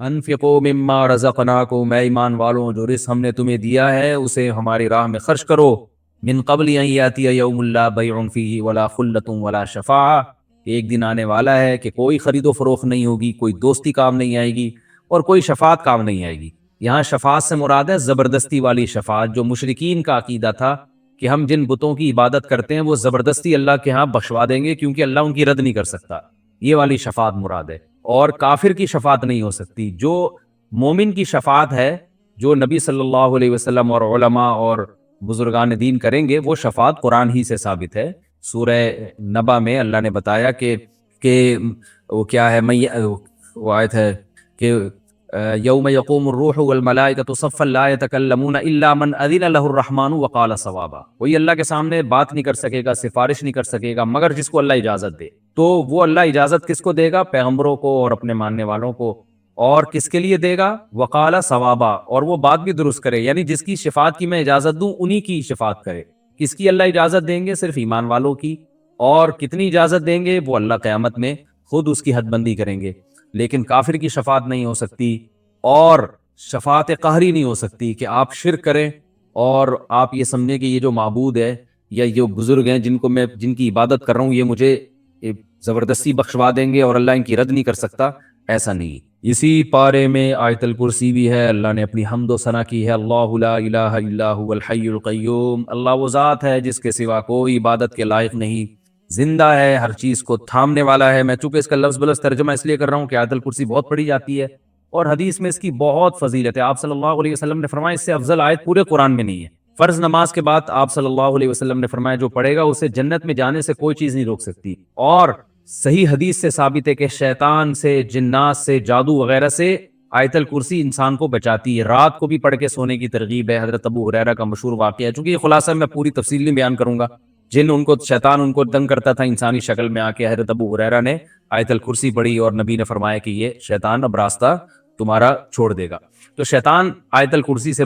انفقوا مما رزقناکم، اے ایمان والوں جو رزق ہم نے تمہیں دیا ہے اسے ہماری راہ میں خرچ کرو، من قبل ان یاتی یوم لا بیع فیہ ولا خلۃ ولا شفاعہ، ایک دن آنے والا ہے کہ کوئی خرید و فروخت نہیں ہوگی، کوئی دوستی کام نہیں آئے گی اور کوئی شفاعت کام نہیں آئے گی۔ یہاں شفاعت سے مراد ہے زبردستی والی شفاعت، جو مشرکین کا عقیدہ تھا کہ ہم جن بتوں کی عبادت کرتے ہیں وہ زبردستی اللہ کے ہاں بخشوا دیں گے کیونکہ اللہ ان کی رد نہیں کر سکتا، یہ والی شفاعت مراد ہے۔ اور کافر کی شفاعت نہیں ہو سکتی۔ جو مومن کی شفاعت ہے، جو نبی صلی اللہ علیہ وسلم اور علماء اور بزرگان دین کریں گے، وہ شفاعت قرآن ہی سے ثابت ہے۔ سورہ نبا میں اللہ نے بتایا کہ وہ کیا ہے، وہ آیت ہے کہ یوم یقوم الروح والملائکۃ صفا لا یتکلمون الا من اذن له الرحمن وقال صوابا، کوئی اللہ کے سامنے بات نہیں کر سکے گا، سفارش نہیں کر سکے گا مگر جس کو اللہ اجازت دے۔ تو وہ اللہ اجازت کس کو دے گا؟ پیغمبروں کو اور اپنے ماننے والوں کو۔ اور کس کے لیے دے گا؟ وقال صوابا، اور وہ بات بھی درست کرے، یعنی جس کی شفاعت کی میں اجازت دوں انہی کی شفاعت کرے۔ کس کی اللہ اجازت دیں گے؟ صرف ایمان والوں کی۔ اور کتنی اجازت دیں گے؟ وہ اللہ قیامت میں خود اس کی حد بندی کریں گے۔ لیکن کافر کی شفاعت نہیں ہو سکتی، اور شفاعت قہری نہیں ہو سکتی کہ آپ شرک کریں اور آپ یہ سمجھیں کہ یہ جو معبود ہے یا جو بزرگ ہیں جن کی عبادت کر رہا ہوں یہ مجھے زبردستی بخشوا دیں گے اور اللہ ان کی رد نہیں کر سکتا، ایسا نہیں۔ اسی پارے میں آیت الکرسی بھی ہے، اللہ نے اپنی حمد و ثنا کی ہے، اللہ لا الہ الا هو الحی القیوم، اللہ وہ ذات ہے جس کے سوا کوئی عبادت کے لائق نہیں، زندہ ہے، ہر چیز کو تھامنے والا ہے۔ میں چونکہ اس کا لفظ بلفظ ترجمہ اس لیے کر رہا ہوں کہ آیت الکرسی بہت پڑھی جاتی ہے اور حدیث میں اس کی بہت فضیلت ہے۔ آپ صلی اللہ علیہ وسلم نے فرمایا اس سے افضل آیت پورے قرآن میں نہیں ہے۔ فرض نماز کے بعد آپ صلی اللہ علیہ وسلم نے فرمایا جو پڑھے گا اسے جنت میں جانے سے کوئی چیز نہیں روک سکتی۔ اور صحیح حدیث سے ثابت ہے کہ شیطان سے، جنات سے، جادو وغیرہ سے آیت الکرسی انسان کو بچاتی ہے۔ رات کو بھی پڑھ کے سونے کی ترغیب ہے۔ حضرت ابو ہریرہ کا مشہور واقعہ ہے، چونکہ یہ خلاصہ میں پوری تفصیل نہیں بیان کروں گا، شیطان ان کو تنگ کرتا تھا انسانی شکل میں آ کے، حضرت ابو ہریرہ نے آیت الکرسی پڑھی اور نبی نے فرمایا کہ یہ شیطان اب راستہ تمہارا چھوڑ دے گا۔ تو شیطان آیت الکرسی سے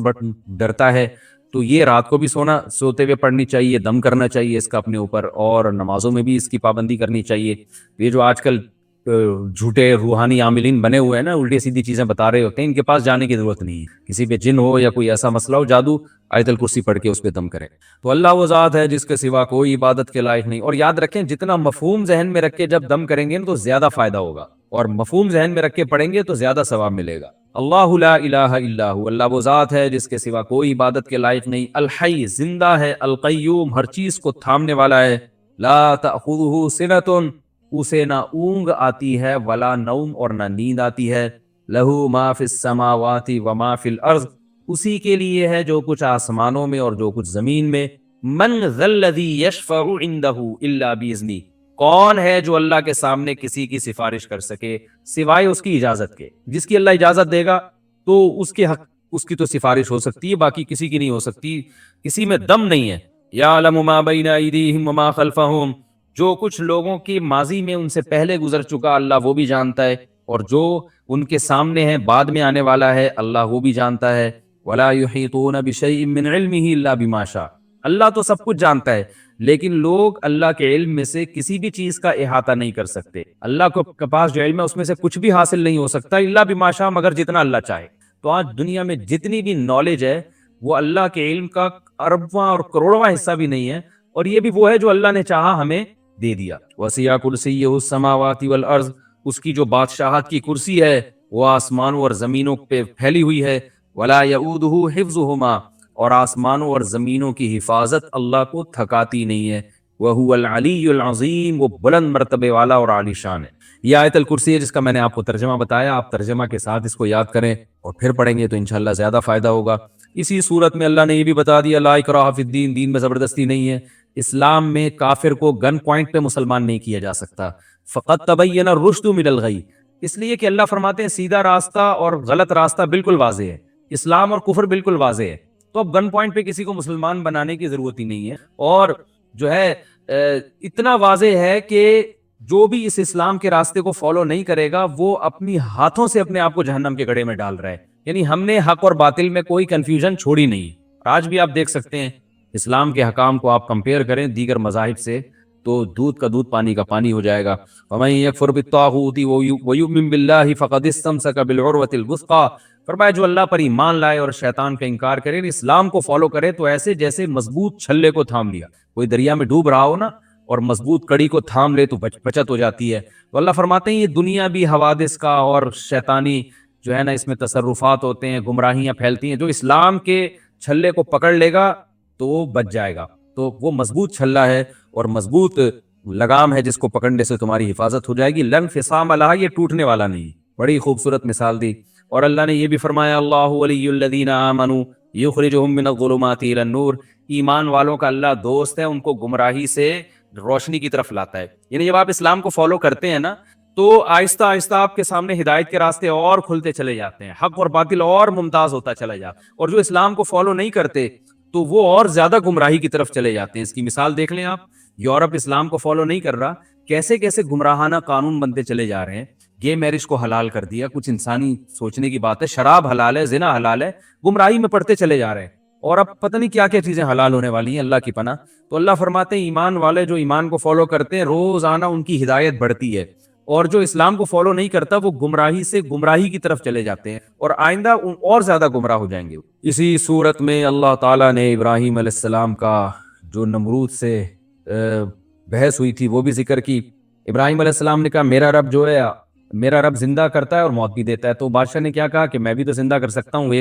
ڈرتا ہے، تو یہ رات کو بھی سوتے ہوئے پڑھنی چاہیے، دم کرنا چاہیے اس کا اپنے اوپر، اور نمازوں میں بھی اس کی پابندی کرنی چاہیے۔ یہ جو آج کل جھوٹے روحانی عاملین بنے ہوئے ہیں نا، الٹی سیدھی چیزیں بتا رہے ہوتے ہیں، ان کے پاس جانے کی ضرورت نہیں ہے۔ کسی پہ جن ہو یا کوئی ایسا مسئلہ ہو، جادو، آیت الکرسی پڑھ کے اس پہ دم کرے۔ تو اللہ وہ ذات ہے جس کے سوا کوئی عبادت کے لائق نہیں۔ اور یاد رکھیں جتنا مفہوم ذہن میں رکھ کے جب دم کریں گے تو زیادہ فائدہ ہوگا، اور مفہوم ذہن میں رکھ کے پڑھیں گے تو زیادہ ثواب ملے گا۔ اللہ لا الہ الا ہو، اللہ وہ ذات ہے جس کے سوا کوئی عبادت کے لائق نہیں، الحی، زندہ ہے، القیوم، ہر چیز کو تھامنے والا ہے، لا تأخذہ سنۃ، اسے نہ اونگ آتی ہے، ولا نوم، اور نہ نیند آتی ہے، لہ ما فی السماوات وما فی الارض، اسی کے لیے ہے جو کچھ آسمانوں میں اور جو کچھ زمین میں، من ذا الذی یشفع عندہ الا باذنہ، کون ہے جو اللہ کے سامنے کسی کی سفارش کر سکے سوائے اس کی اجازت کے؟ جس کی اللہ اجازت دے گا تو اس کے حق، اس کی تو سفارش ہو سکتی ہے، باقی کسی کی نہیں ہو سکتی۔ کسی میں دم نہیں ہے۔ یعلم ما بین ایدیہم وما خلفہم، جو کچھ لوگوں کی ماضی میں ان سے پہلے گزر چکا اللہ وہ بھی جانتا ہے، اور جو ان کے سامنے ہے بعد میں آنے والا ہے اللہ وہ بھی جانتا ہے۔ ولا یحیطون بشیء من علمہ الا بما شاء، اللہ تو سب کچھ جانتا ہے لیکن لوگ اللہ کے علم میں سے کسی بھی چیز کا احاطہ نہیں کر سکتے۔ اللہ کے پاس جو علم ہے اس میں سے کچھ بھی حاصل نہیں ہو سکتا الا بما شاء، مگر جتنا اللہ چاہے۔ تو آج دنیا میں جتنی بھی نالج ہے وہ اللہ کے علم کا اربواں اور کروڑواں حصہ بھی نہیں ہے، اور یہ بھی وہ ہے جو اللہ نے چاہا ہمیں دے دیا۔ وسیع کرسیہ السماوات والارض، اس کی جو بادشاہت کی کرسی ہے وہ آسمانوں اور زمینوں پہ پھیلی ہوئی ہے۔ ولا یؤودہ حفظہما، اور آسمانوں اور زمینوں کی حفاظت اللہ کو تھکاتی نہیں ہے۔ وہو العلی العظیم، وہ بلند مرتبے والا اور عالی شان ہے۔ یہ آیت الکرسی ہے جس کا میں نے آپ کو ترجمہ بتایا، آپ ترجمہ کے ساتھ اس کو یاد کریں اور پھر پڑھیں گے تو انشاءاللہ زیادہ فائدہ ہوگا۔ اسی صورت میں اللہ نے یہ بھی بتا دیا لا اکراہ فی الدین، دین میں زبردستی نہیں ہے۔ اسلام میں کافر کو گن پوائنٹ پہ مسلمان نہیں کیا جا سکتا۔ فقط تبین الرشد من الغی، اس لیے کہ اللہ فرماتے ہیں سیدھا راستہ اور غلط راستہ بالکل واضح ہے، اسلام اور کفر بالکل واضح ہے، تو اب گن پوائنٹ پہ کسی کو مسلمان بنانے کی ضرورت ہی نہیں ہے۔ اور جو ہے اتنا واضح ہے کہ جو بھی اس اسلام کے راستے کو فالو نہیں کرے گا وہ اپنی ہاتھوں سے اپنے آپ کو جہنم کے گڑھے میں ڈال رہا ہے۔ یعنی ہم نے حق اور باطل میں کوئی کنفیوژن چھوڑی نہیں۔ آج بھی آپ دیکھ سکتے ہیں اسلام کے حکام کو آپ کمپیئر کریں دیگر مذاہب سے تو دودھ کا دودھ پانی کا پانی ہو جائے گا. وَمَن يَكْفُرْ بِالطَّاغُوتِ وَيُؤْمِن بِاللَّهِ فَقَدِ اسْتَمْسَكَ بِالْعُرْوَةِ الْوُثْقَىٰ. فرمایا جو اللہ پر ایمان لائے اور شیطان کا انکار کرے، اسلام کو فالو کرے، تو ایسے جیسے مضبوط چھلے کو تھام لیا. کوئی دریا میں ڈوب رہا ہو نا اور مضبوط کڑی کو تھام لے تو بچت ہو جاتی ہے. تو اللہ فرماتے ہیں یہ دنیا بھی حوادث کا اور شیطانی جو ہے نا اس میں تصرفات ہوتے ہیں، گمراہیاں پھیلتی ہیں. جو اسلام کے چھلے کو پکڑ لے گا تو وہ بچ جائے گا. تو وہ مضبوط چھلا ہے اور مضبوط لگام ہے جس کو پکڑنے سے تمہاری حفاظت ہو جائے گی. لن فصام لہا، یہ ٹوٹنے والا نہیں. بڑی خوبصورت مثال دی. اور اللہ نے یہ بھی فرمایا اللہ ولی الذین آمنوا یخرجہم من الظلمات الی النور. ایمان والوں کا اللہ دوست ہے، ان کو گمراہی سے روشنی کی طرف لاتا ہے. یعنی جب آپ اسلام کو فالو کرتے ہیں نا تو آہستہ آہستہ آپ کے سامنے ہدایت کے راستے اور کھلتے چلے جاتے ہیں، حق اور باطل اور ممتاز ہوتا چلا جاتا ہے. اور جو اسلام کو فالو نہیں کرتے تو وہ اور زیادہ گمراہی کی طرف چلے جاتے ہیں. اس کی مثال دیکھ لیں آپ، یورپ اسلام کو فالو نہیں کر رہا، کیسے کیسے گمراہانہ قانون بنتے چلے جا رہے ہیں. گے میرج کو حلال کر دیا، کچھ انسانی سوچنے کی بات ہے. شراب حلال ہے، زنا حلال ہے، گمراہی میں پڑتے چلے جا رہے ہیں. اور اب پتہ نہیں کیا کیا چیزیں حلال ہونے والی ہیں، اللہ کی پناہ. تو اللہ فرماتے ہیں ایمان والے جو ایمان کو فالو کرتے ہیں روزانہ ان کی ہدایت بڑھتی ہے، اور جو اسلام کو فالو نہیں کرتا وہ گمراہی سے گمراہی کی طرف چلے جاتے ہیں اور آئندہ اور زیادہ گمراہ ہو جائیں گے. اسی صورت میں اللہ تعالیٰ نے ابراہیم علیہ السلام کا جو نمرود سے بحث ہوئی تھی وہ بھی ذکر کی. ابراہیم علیہ السلام نے کہا میرا رب جو ہے، میرا رب زندہ کرتا ہے اور موت بھی دیتا ہے. تو بادشاہ نے کیا کہا کہ میں بھی تو زندہ کر سکتا ہوں.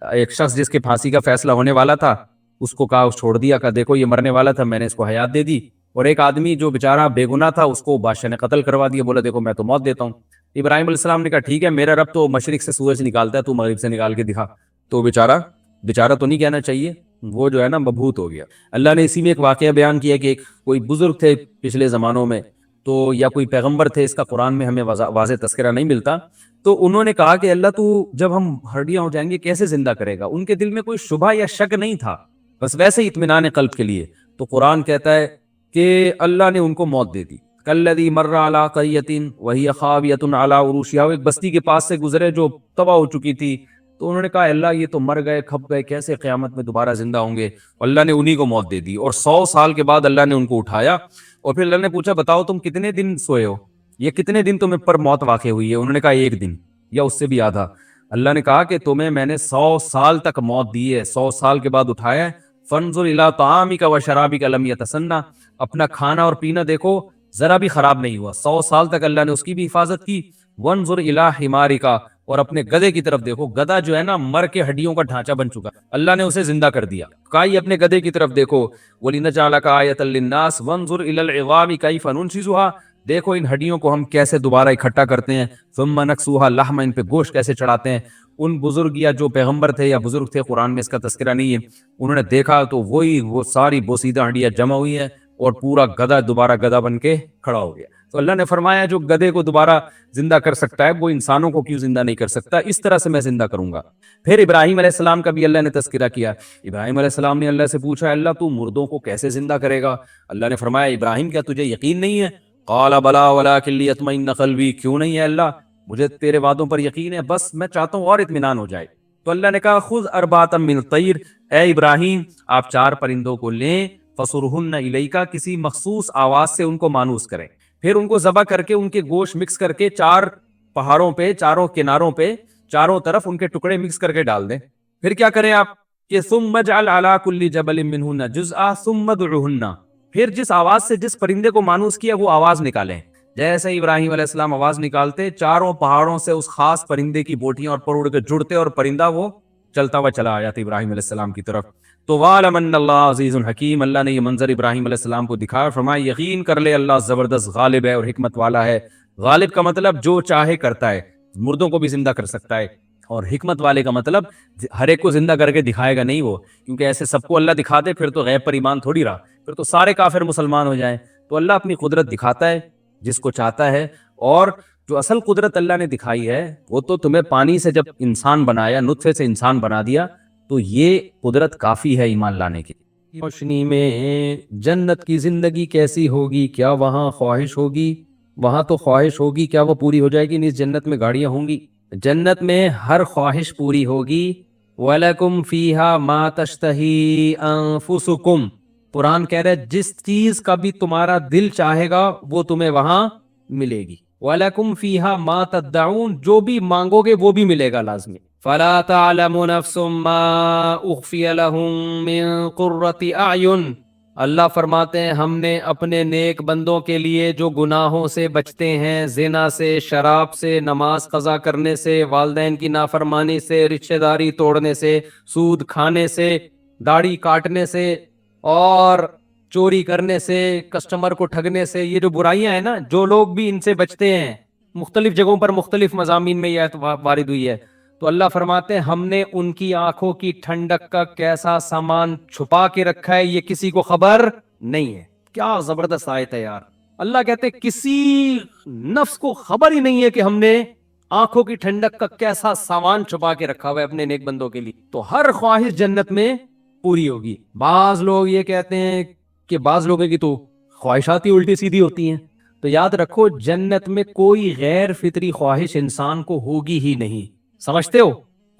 ایک شخص جس کے پھانسی کا فیصلہ ہونے والا تھا اس کو کہا، اس چھوڑ دیا، کہا دیکھو یہ مرنے والا تھا، میں نے اس کو حیات دے دی. اور ایک آدمی جو بیچارہ بے گناہ تھا اس کو بادشاہ نے قتل کروا دیا، بولا دیکھو میں تو موت دیتا ہوں. ابراہیم علیہ السلام نے کہا ٹھیک ہے، میرا رب تو مشرق سے سورج نکالتا ہے، تو مغرب سے نکال کے دکھا. تو بیچارہ تو نہیں کہنا چاہیے، وہ جو ہے نا مبہوت ہو گیا. اللہ نے اسی میں ایک واقعہ بیان کیا کہ کوئی بزرگ تھے پچھلے زمانوں میں، تو یا کوئی پیغمبر تھے، اس کا قرآن میں ہمیں واضح تذکرہ نہیں ملتا. تو انہوں نے کہا کہ اللہ تو جب ہم ہڈیاں ہو جائیں گے کیسے زندہ کرے گا. ان کے دل میں کوئی شبہ یا شک نہیں تھا، بس ویسے ہی اطمینان قلب کے لیے. تو قرآن کہتا ہے کہ اللہ نے ان کو موت دے دی. کالذی مر علی قریۃ وہی خاویۃ علی عروشہا، ایک بستی کے پاس سے گزرے جو تباہ ہو چکی تھی. تو انہوں نے کہا اللہ یہ تو مر گئے، کھپ گئے، کیسے قیامت میں دوبارہ زندہ ہوں گے. اللہ نے انہی کو موت دے دی اور 100 سال کے بعد اللہ نے ان کو اٹھایا. اور پھر اللہ نے پوچھا بتاؤ تم کتنے دن سوئے ہو، یہ کتنے دن تمہیں پر موت واقع ہوئی ہے. انہوں نے کہا 1 دن یا اس سے بھی آدھا. اللہ نے کہا کہ تمہیں میں نے 100 سال تک موت دی ہے، 100 سال کے بعد اٹھایا ہے. فانظر الی طعامک و شرابک لم یتسنہ، اپنا کھانا اور پینا دیکھو ذرا بھی خراب نہیں ہوا، 100 سال تک اللہ نے اس کی بھی حفاظت کی. وانظر الی حمارک، اور اپنے گدھے کی طرف دیکھو، گدھا جو ہے نا مر کے ہڈیوں کا ڈھانچہ بن چکا، اللہ نے اسے زندہ کر دیا. کائی اپنے گدھے کی طرف دیکھو. وَلِنَجْعَلَكَ آیَةً لِلنَّاسِ وَانظُرْ إِلَى الْعِظَامِ كَيْفَ نُنشِزُهَا، دیکھو ان ہڈیوں کو ہم کیسے دوبارہ اکٹھا کرتے ہیں. ثُمَّ نَكْسُوهَا لَحْمًا، ان پہ گوشت کیسے چڑھاتے ہیں. ان بزرگ یا جو پیغمبر تھے یا بزرگ تھے، قرآن میں اس کا تذکرہ نہیں ہے، انہوں نے دیکھا تو وہ ساری بوسیدہ ہڈیاں جمع ہوئی ہیں اور پورا گدھا دوبارہ گدھا بن کے کھڑا ہو گیا. تو اللہ نے فرمایا جو گدھے کو دوبارہ زندہ کر سکتا ہے وہ انسانوں کو کیوں زندہ نہیں کر سکتا، اس طرح سے میں زندہ کروں گا. پھر ابراہیم علیہ السلام کا بھی اللہ نے تذکرہ کیا. ابراہیم علیہ السلام نے اللہ سے پوچھا اللہ تو مردوں کو کیسے زندہ کرے گا. اللہ نے فرمایا ابراہیم کیا تجھے یقین نہیں ہے. قال بلا ولکن لیطمئن قلبی، کیوں نہیں ہے اللہ، مجھے تیرے وعدوں پر یقین ہے، بس میں چاہتا ہوں اور اطمینان ہو جائے. تو اللہ نے کہا خذ اربعۃ من الطیر، اے ابراہیم آپ 4 پرندوں کو لیں، فصرہن الیک، کسی مخصوص آواز سے ان کو مانوس کریں، پھر ان کو ذبح کر کے ان کے گوشت مکس کر کے 4 پہاڑوں پہ، چاروں کناروں پہ، چاروں طرف ان کے ٹکڑے مکس کر کے ڈال دیں. پھر کیا کریں آپ کہ ثم اجعل علی کل جبل منہن جزءا ثم ادعہن، پھر جس آواز سے جس پرندے کو مانوس کیا وہ آواز نکالیں. جیسے ابراہیم علیہ السلام آواز نکالتے، چاروں پہاڑوں سے اس خاص پرندے کی بوٹیاں اور پر اڑ کے جڑتے اور پرندہ وہ چلتا ہوا چلا آیا تھا ابراہیم علیہ السلام کی طرف. تو وَاعْلَمْ أَنَّ اللَّهَ عَزِيزٌ حَكِيمٌ، اللہ نے یہ منظر ابراہیم علیہ السلام کو دکھایا، فرمایا یقین کر لے اللہ زبردست غالب ہے اور حکمت والا ہے. غالب کا مطلب جو چاہے کرتا ہے، مردوں کو بھی زندہ کر سکتا ہے. اور حکمت والے کا مطلب ہر ایک کو زندہ کر کے دکھائے گا نہیں وہ، کیونکہ ایسے سب کو اللہ دکھا دے پھر تو غیب پر ایمان تھوڑی رہا، پھر تو سارے کافر مسلمان ہو جائیں. تو اللہ اپنی قدرت دکھاتا ہے جس کو چاہتا ہے. اور جو اصل قدرت اللہ نے دکھائی ہے وہ تو تمہیں پانی سے جب انسان بنایا، نطفے سے انسان بنا دیا، تو یہ قدرت کافی ہے ایمان لانے کی. روشنی میں جنت کی زندگی کیسی ہوگی، کیا وہاں خواہش ہوگی؟ وہاں تو خواہش ہوگی، کیا وہ پوری ہو جائے گی؟ نہیں، جنت میں گاڑیاں ہوں گی، جنت میں ہر خواہش پوری ہوگی. وَلَكُمْ فِيهَا مَا تَشْتَهِي أَنفُسُكُمْ، قرآن کہہ رہا ہے جس چیز کا بھی تمہارا دل چاہے گا وہ تمہیں وہاں ملے گی. وَلَكُمْ فِيهَا مَا تَدَّعُونَ، جو بھی مانگو گے وہ بھی ملے گا لازمی. فَلَا تَعْلَمُ نَفْسٌ مَّا أُخْفِيَ لَهُم مِّن قُرَّةِ أَعْيُنٍ. اللہ فرماتے ہیں ہم نے اپنے نیک بندوں کے لیے جو گناہوں سے بچتے ہیں، زنا سے، شراب سے، نماز قضا کرنے سے، والدین کی نافرمانی سے، رشتہ داری توڑنے سے، سود کھانے سے، داڑھی کاٹنے سے، اور چوری کرنے سے، کسٹمر کو ٹھگنے سے، یہ جو برائیاں ہیں نا، جو لوگ بھی ان سے بچتے ہیں، مختلف جگہوں پر مختلف مضامین میں یہ آیت وارد ہوئی ہے، تو اللہ فرماتے ہیں ہم نے ان کی آنکھوں کی ٹھنڈک کا کیسا سامان چھپا کے رکھا ہے، یہ کسی کو خبر نہیں ہے. کیا زبردست آیت ہے یار. اللہ کہتے ہیں کسی نفس کو خبر ہی نہیں ہے کہ ہم نے آنکھوں کی ٹھنڈک کا کیسا سامان چھپا کے رکھا ہوا ہے اپنے نیک بندوں کے لیے. تو ہر خواہش جنت میں پوری ہوگی. بعض لوگ یہ کہتے ہیں کہ بعض لوگوں کی تو خواہشات ہی الٹی سیدھی ہوتی ہیں. تو یاد رکھو جنت میں کوئی غیر فطری خواہش انسان کو ہوگی ہی نہیں. سمجھتے ہو؟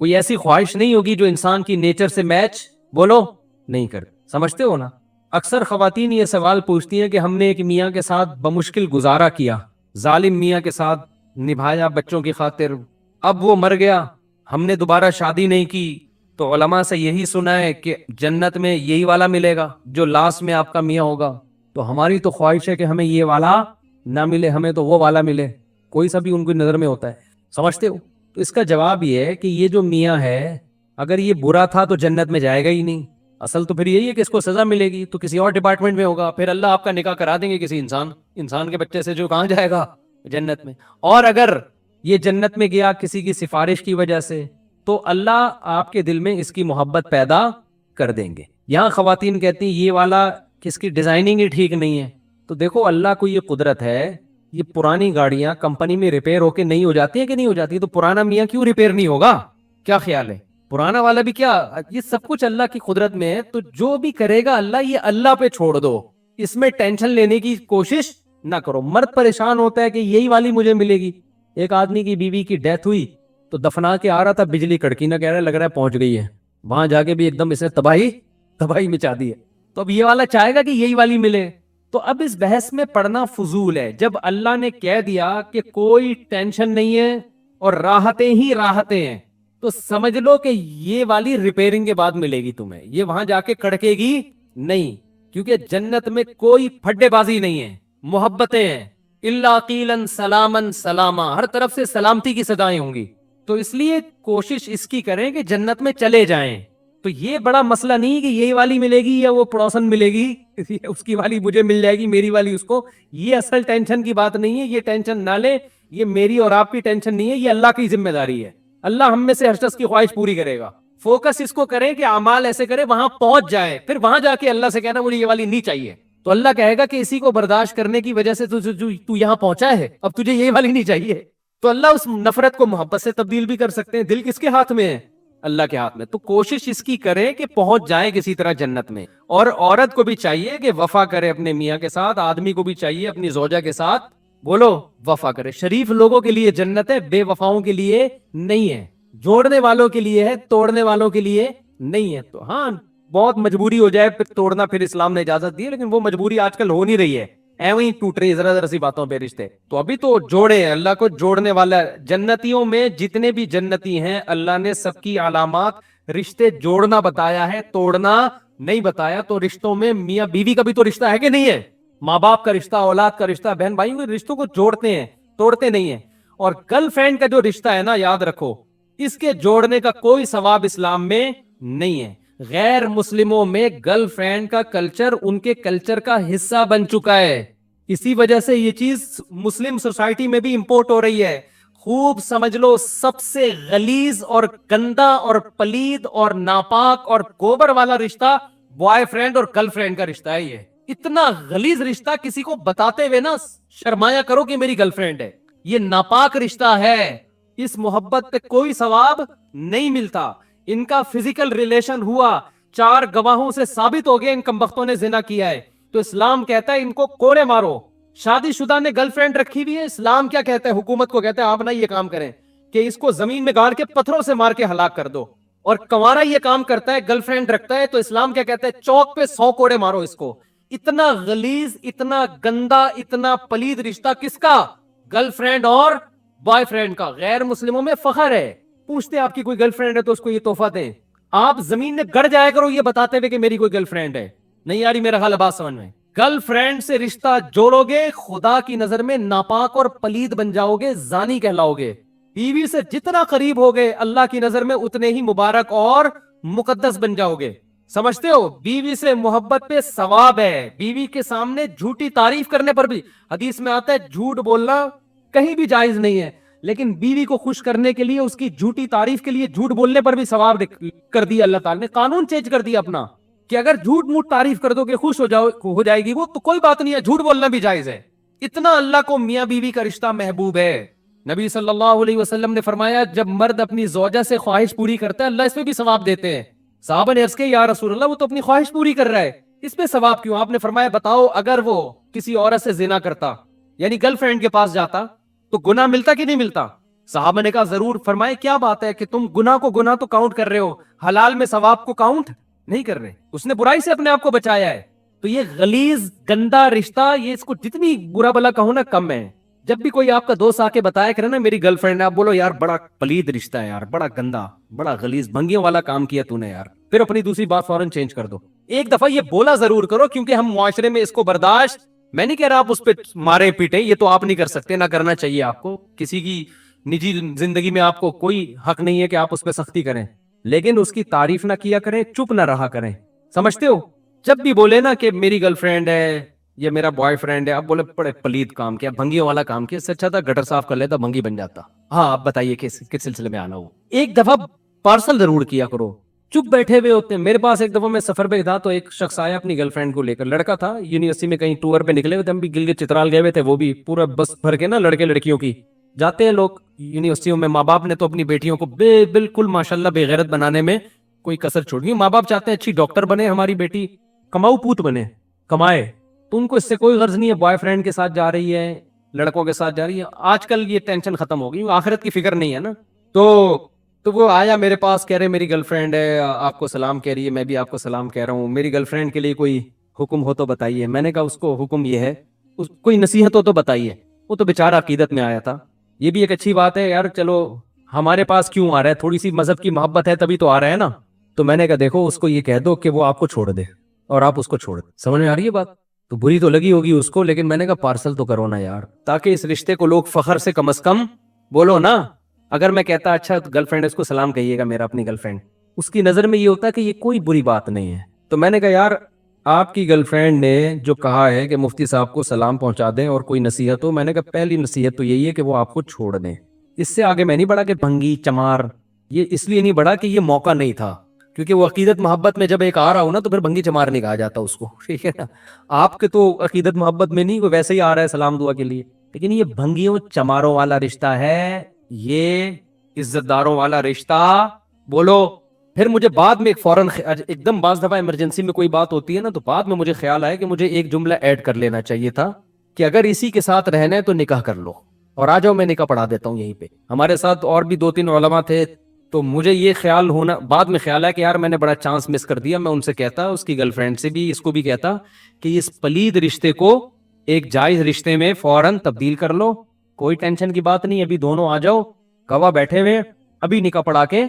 کوئی ایسی خواہش نہیں ہوگی جو انسان کی نیچر سے میچ بولو نہیں کر. سمجھتے ہو نا؟ اکثر خواتین یہ سوال پوچھتی ہیں کہ ہم نے ایک میاں کے ساتھ بمشکل گزارا کیا، ظالم میاں کے ساتھ نبھایا بچوں کی خاطر، اب وہ مر گیا، ہم نے دوبارہ شادی نہیں کی. تو علماء سے یہی سنا ہے کہ جنت میں یہی والا ملے گا جو لاسٹ میں آپ کا میاں ہوگا. تو ہماری تو خواہش ہے کہ ہمیں یہ والا نہ ملے، ہمیں تو وہ والا ملے. کوئی سا بھی ان کی نظر میں ہوتا ہے. سمجھتے ہو؟ تو اس کا جواب یہ ہے کہ یہ جو میاں ہے اگر یہ برا تھا تو جنت میں جائے گا ہی نہیں. اصل تو پھر یہی ہے کہ اس کو سزا ملے گی تو کسی اور ڈپارٹمنٹ میں ہوگا، پھر اللہ آپ کا نکاح کرا دیں گے کسی انسان کے بچے سے جو کہاں جائے گا جنت میں. اور اگر یہ جنت میں گیا کسی کی سفارش کی وجہ سے تو اللہ آپ کے دل میں اس کی محبت پیدا کر دیں گے. یہاں خواتین کہتی ہیں یہ والا کس کی ڈیزائننگ ہی ٹھیک نہیں ہے. تو دیکھو اللہ کو یہ قدرت ہے، یہ پرانی گاڑیاں کمپنی میں ریپیئر ہو کے نہیں ہو جاتی ہیں کہ نہیں ہو جاتی، تو پرانا میاں کیوں ریپیئر نہیں ہوگا؟ کیا خیال ہے؟ پرانا والا بھی کیا، یہ سب کچھ اللہ کی قدرت میں ہے. تو جو بھی کرے گا اللہ، یہ اللہ پہ چھوڑ دو، اس میں ٹینشن لینے کی کوشش نہ کرو. مرد پریشان ہوتا ہے کہ یہی والی مجھے ملے گی. ایک آدمی کی بیوی کی ڈیتھ ہوئی تو دفنا کے آ رہا تھا، بجلی کڑکی نہ کہہ رہا، لگ رہا ہے پہنچ گئی ہے. وہاں جا کے بھی ایک دم اسے تباہی مچا دی ہے. تو اب یہ والا چاہے گا کہ یہی والی ملے. تو اب اس بحث میں پڑنا فضول ہے. جب اللہ نے کہہ دیا کہ کوئی ٹینشن نہیں ہے اور راحتیں ہی راحتیں ہیں، تو سمجھ لو کہ یہ والی ریپیئرنگ کے بعد ملے گی تمہیں، یہ وہاں جا کے کڑکے گی نہیں. کیونکہ جنت میں کوئی پھڈے بازی نہیں ہے، محبتیں ہیں. الا قیلا سلاما سلاما، ہر طرف سے سلامتی کی صدائیں ہوں گی. تو اس لیے کوشش اس کی کریں کہ جنت میں چلے جائیں. تو یہ بڑا مسئلہ نہیں کہ یہی والی ملے گی یا وہ پڑوسن ملے گی، اس کی والی مجھے مل جائے گی، میری والی اس کو. یہ اصل ٹینشن کی بات نہیں ہے، یہ ٹینشن نہ لے. یہ میری اور آپ کی ٹینشن نہیں ہے، یہ اللہ کی ذمہ داری ہے. اللہ ہم میں سے ہر شخص کی خواہش پوری کرے گا. فوکس اس کو کریں کہ اعمال ایسے کرے وہاں پہنچ جائے، پھر وہاں جا کے اللہ سے کہنا مجھے یہ والی نہیں چاہیے. تو اللہ کہے گا کہ اسی کو برداشت کرنے کی وجہ سے تو یہاں پہنچا ہے، اب تجھے یہ والی نہیں چاہیے. تو اللہ اس نفرت کو محبت سے تبدیل بھی کر سکتے ہیں. دل کس کے ہاتھ میں ہے؟ اللہ کے ہاتھ میں. تو کوشش اس کی کریں کہ پہنچ جائیں کسی طرح جنت میں. اور عورت کو بھی چاہیے کہ وفا کرے اپنے میاں کے ساتھ، آدمی کو بھی چاہیے اپنی زوجہ کے ساتھ بولو وفا کرے. شریف لوگوں کے لیے جنت ہے، بے وفاؤں کے لیے نہیں ہے. جوڑنے والوں کے لیے ہے، توڑنے والوں کے لیے نہیں ہے. تو ہاں بہت مجبوری ہو جائے پھر توڑنا، پھر اسلام نے اجازت دی ہے، لیکن وہ مجبوری آج کل ہو نہیں رہی ہے. ایویں ہی ٹوٹ رہی ذرا ذرا سی باتوں پہ رشتے. تو ابھی تو جوڑے ہیں، اللہ کو جوڑنے والا ہے. جنتیوں میں جتنے بھی جنتی ہیں اللہ نے سب کی علامات رشتے جوڑنا بتایا ہے، توڑنا نہیں بتایا. تو رشتوں میں میاں بیوی کا بھی تو رشتہ ہے کہ نہیں ہے، ماں باپ کا رشتہ، اولاد کا رشتہ، بہن بھائیوں کے رشتوں کو جوڑتے ہیں، توڑتے نہیں ہیں. اور گرل فرینڈ کا جو رشتہ ہے نا، یاد رکھو اس کے جوڑنے کا کوئی ثواب اسلام میں نہیں ہے. غیر مسلموں میں گرل فرینڈ کا کلچر ان کے کلچر کا حصہ بن چکا ہے. اسی وجہ سے یہ چیز مسلم سوسائٹی میں بھی امپورٹ ہو رہی ہے. خوب سمجھ لو سب سے غلیظ اور گندا اور پلید اور ناپاک اور گوبر والا رشتہ بوائے فرینڈ اور گرل فرینڈ کا رشتہ ہے. یہ اتنا غلیظ رشتہ کسی کو بتاتے ہوئے نا شرمایا کرو کہ میری گرل فرینڈ ہے. یہ ناپاک رشتہ ہے، اس محبت پہ کوئی ثواب نہیں ملتا. ان کا فزیکل ریلیشن ہوا، 4 گواہوں سے ثابت ہو گیا ان کمبختوں نے زنا کیا ہے، تو اسلام کہتا ہے ان کو کوڑے مارو. شادی شدہ نے گرل فرینڈ رکھی ہوئی ہے، اسلام کیا کہتا ہے، حکومت کو کہتا ہے آپ نہ یہ کام کریں کہ اس کو زمین میں گاڑ کے پتھروں سے مار کے ہلاک کر دو. اور کنوارا یہ کام کرتا ہے, گرل فرینڈ رکھتا ہے, تو اسلام کیا کہتا ہے, چوک پہ 100 کوڑے مارو اس کو. اتنا غلیظ, اتنا گندا, اتنا پلید رشتہ کس کا؟ گرل فرینڈ اور بوائے فرینڈ کا. غیر مسلموں میں فخر ہے, پوچھتے آپ کی کوئی گرل فرینڈ ہے تو اس کو یہ تحفہ دیں. آپ زمین میں گڑ جایا کرو یہ بتاتے ہوئے کہ میری کوئی گرل فرینڈ ہے. نہیں یاری میرا خیال بات سمجھ میں. گرل فرینڈ سے رشتہ جوڑو گے, خدا کی نظر میں ناپاک اور پلید بن جاؤ گے, زانی کہلاؤ گے. بیوی سے جتنا قریب ہوگے اللہ کی نظر میں اتنے ہی مبارک اور مقدس بن جاؤ گے. سمجھتے ہو؟ بیوی سے محبت پہ ثواب ہے. بیوی کے سامنے جھوٹی تعریف کرنے پر بھی, حدیث میں آتا ہے جھوٹ بولنا کہیں بھی جائز نہیں ہے, لیکن بیوی کو خوش کرنے کے لیے, اس کی جھوٹی تعریف کے لیے جھوٹ بولنے پر بھی ثواب کر دیا اللہ تعالیٰ نے. قانون چینج کر دیا اپنا کہ اگر جھوٹ موٹ تعریف کر دو کہ خوش ہو جائے گی وہ, تو کوئی بات نہیں ہے, جھوٹ بولنا بھی جائز ہے. اتنا اللہ کو میاں بیوی کا رشتہ محبوب ہے. نبی صلی اللہ علیہ وسلم نے فرمایا جب مرد اپنی زوجہ سے خواہش پوری کرتا ہے اللہ اس پہ بھی ثواب دیتے ہیں. صحابہ نے عرض کیا یا رسول اللہ وہ تو اپنی خواہش پوری کر رہا ہے, اس پہ ثواب کیوں؟ آپ نے فرمایا بتاؤ اگر وہ کسی عورت سے زنا کرتا, یعنی گرل فرینڈ کے پاس جاتا, تو گناہ ملتا کہ نہیں ملتا؟ صحابہ نے کہا ضرور. فرمائے کیا بات ہے کہ تم گناہ کو گناہ تو کاؤنٹ کر رہے ہو, حلال میں ثواب کو کاؤنٹ نہیں کر رہے. اس نے برائی سے اپنے آپ کو بچایا ہے. تو یہ غلیظ گندا رشتہ, یہ اس کو جتنی برا بلا کہو نا کم ہے. جب بھی کوئی آپ کا دوست آ کے بتایا کرے نا میری گرل فرینڈ ہے, آپ بولو یار بڑا پلید رشتہ ہے یار, بڑا گندا, بڑا غلیظ, بھنگیوں والا کام کیا تو نے یار. پھر اپنی دوسری بات فوراً چینج کر دو. ایک دفعہ یہ بولا ضرور کرو, کیونکہ ہم معاشرے میں اس کو برداشت, میں نہیں کہہ رہا آپ اس پہ مارے پیٹیں, یہ تو آپ نہیں کر سکتے, نہ کرنا چاہیے آپ کو. کسی کی نجی زندگی میں آپ کو کوئی حق نہیں ہے کہ آپ اس پہ سختی کریں, لیکن اس کی تعریف نہ کیا کریں, چپ نہ رہا کریں. سمجھتے ہو؟ جب بھی بولے نا کہ میری گرل فرینڈ ہے یا میرا بوائے فرینڈ ہے, آپ بولے بڑے پلید کام کیا, بھنگیوں والا کام کیا, اس سے اچھا تھا گٹر صاف کر لیتا, بھنگی بن جاتا. ہاں آپ بتائیے کس سلسلے میں آنا ہو. ایک دفعہ پارسل ضرور کیا کرو. چپ بیٹھے ہوئے ہوتے ہیں. میرے پاس ایک دفعہ میں سفر پہ تھا تو ایک شخص آیا اپنی گرل فرینڈ کو لے کر, لڑکا تھا یونیورسٹی میں کہیں ٹور پہ نکلے ہوئے تھے, ہم بھی گلگت چترال گئے ہوئے تھے, وہ بھی پورا بس بھر کے نا لڑکے لڑکیوں کی جاتے ہیں لوگ یونیورسٹیوں میں. ماں باپ نے تو اپنی بیٹیوں کو بالکل ماشاءاللہ بے غیرت بنانے میں کوئی کسر چھوڑی. ماں باپ چاہتے ہیں اچھی ڈاکٹر بنے ہماری بیٹی, کماؤ پوت بنے, کمائے. تو ان کو اس سے کوئی غرض نہیں ہے, بوائے فرینڈ کے ساتھ جا رہی ہے, لڑکوں کے ساتھ جا رہی ہے. آج کل یہ ٹینشن ختم ہو گئی, آخرت کی فکر نہیں ہے نا. تو وہ آیا میرے پاس, کہہ رہے میری گرل فرینڈ ہے, آپ کو سلام کہہ رہی ہے, میں بھی آپ کو سلام کہہ رہا ہوں, میری گرل فرینڈ کے لیے کوئی حکم ہو تو بتائیے. میں نے کہا اس کو حکم یہ ہے, کوئی نصیحت ہو تو بتائیے. وہ تو بیچارہ عقیدت میں آیا تھا. یہ بھی ایک اچھی بات ہے یار, چلو ہمارے پاس کیوں آ رہا ہے, تھوڑی سی مذہب کی محبت ہے تبھی تو آ رہا ہے نا. تو میں نے کہا دیکھو اس کو یہ کہہ دو کہ وہ آپ کو چھوڑ دے اور آپ اس کو چھوڑ دیں. سمجھ میں آ رہی ہے بات؟ تو بری تو لگی ہوگی اس کو, لیکن میں نے کہا پارسل تو کرو نا یار, تاکہ اس رشتے کو لوگ فخر سے کم از کم بولو نا. اگر میں کہتا اچھا گرل فرینڈ اس کو سلام کہیے گا میرا, اپنی گرل فرینڈ, اس کی نظر میں یہ ہوتا ہے کہ یہ کوئی بری بات نہیں ہے. تو میں نے کہا یار آپ کی گرل فرینڈ نے جو کہا ہے کہ مفتی صاحب کو سلام پہنچا دیں اور کوئی نصیحت ہو, میں نے کہا پہلی نصیحت تو یہی ہے کہ وہ آپ کو چھوڑ دیں. اس سے آگے میں نہیں بڑھا کہ بھنگی چمار, یہ اس لیے نہیں بڑھا کہ یہ موقع نہیں تھا, کیونکہ وہ عقیدت محبت میں جب ایک آ رہا ہو نا تو پھر بھنگی چمار نہیں کہا جاتا اس کو, ٹھیک ہے نا. آپ کے تو عقیدت محبت میں نہیں, وہ ویسے ہی آ رہا ہے سلام دعا کے لیے, لیکن یہ بھنگیوں چماروں والا رشتہ ہے, یہ عزت داروں والا رشتہ. بولو. پھر مجھے بعد میں فوراً ایک دم بعض دفعہ ایمرجنسی میں کوئی بات ہوتی ہے نا, تو بعد میں مجھے خیال آیا کہ مجھے ایک جملہ ایڈ کر لینا چاہیے تھا کہ اگر اسی کے ساتھ رہنا ہے تو نکاح کر لو, اور آ جاؤ میں نکاح پڑھا دیتا ہوں یہیں پہ. ہمارے ساتھ اور بھی 2-3 علماء تھے, تو مجھے یہ خیال ہونا بعد میں خیال ہے کہ یار میں نے بڑا چانس مس کر دیا. میں ان سے کہتا, اس کی گرل فرینڈ سے بھی, اس کو بھی کہتا کہ اس پلید رشتے کو ایک جائز رشتے میں فوراً تبدیل کر لو, کوئی ٹینشن کی بات نہیں. ابھی دونوں آ جاؤ, گواہ بیٹھے ہوئے, ابھی نکاح پڑھا کے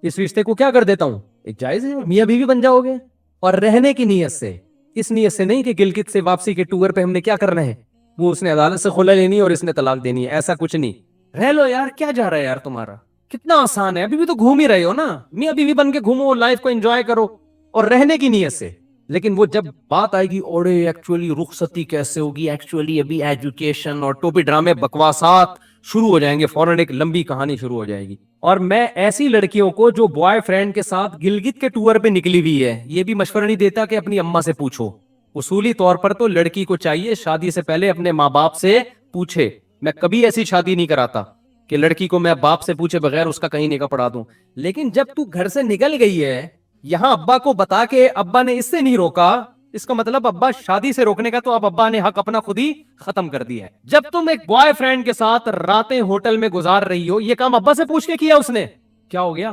اس رشتے کو کیا کر دیتا ہوں, ایک جائز ہے, میاں بیوی بن جاؤ گے. اور رہنے کی نیت سے, اس نیت سے نہیں کہ گلگت سے واپسی کے ٹور پہ ہم نے کیا کرنا ہے, وہ اس نے عدالت سے خلا لینی ہے اور اس نے طلاق دینی ہے, ایسا کچھ نہیں. رہ لو یار, کیا جا رہا ہے یار تمہارا, کتنا آسان ہے. ابھی بھی تو گھوم ہی رہے ہو نا, میاں بیوی بن کے گھومو, لائف کو انجوائے کرو اور رہنے کی نیت سے. لیکن وہ جب بات آئے گی اوڑے ایکچولی رخصتی کیسے ہوگی, ایکچولی ابھی ایجوکیشن اور ٹوپی ڈرامے بکواسات شروع ہو جائیں گے, فوراً ایک لمبی کہانی شروع ہو جائے گی. اور میں ایسی لڑکیوں کو جو بوائے فرینڈ کے ساتھ گلگت کے ٹور پہ نکلی ہوئی ہے, یہ بھی مشورہ نہیں دیتا کہ اپنی اماں سے پوچھو. اصولی طور پر تو لڑکی کو چاہیے شادی سے پہلے اپنے ماں باپ سے پوچھے. میں کبھی ایسی شادی نہیں کراتا کہ لڑکی کو میں باپ سے پوچھے بغیر اس کا کہیں نکاح پڑھا دوں. لیکن جب تو گھر سے نکل گئی ہے, یہاں ابا کو بتا کے ابا نے اس سے نہیں روکا, اس کا مطلب ابا شادی سے روکنے کا تو اب ابا نے حق اپنا خود ہی ختم کر دیا ہے. جب تم ایک بوائے فرینڈ کے ساتھ راتیں ہوٹل میں گزار رہی ہو, یہ کام ابا سے پوچھ کے کیا اس نے, کیا ہو گیا,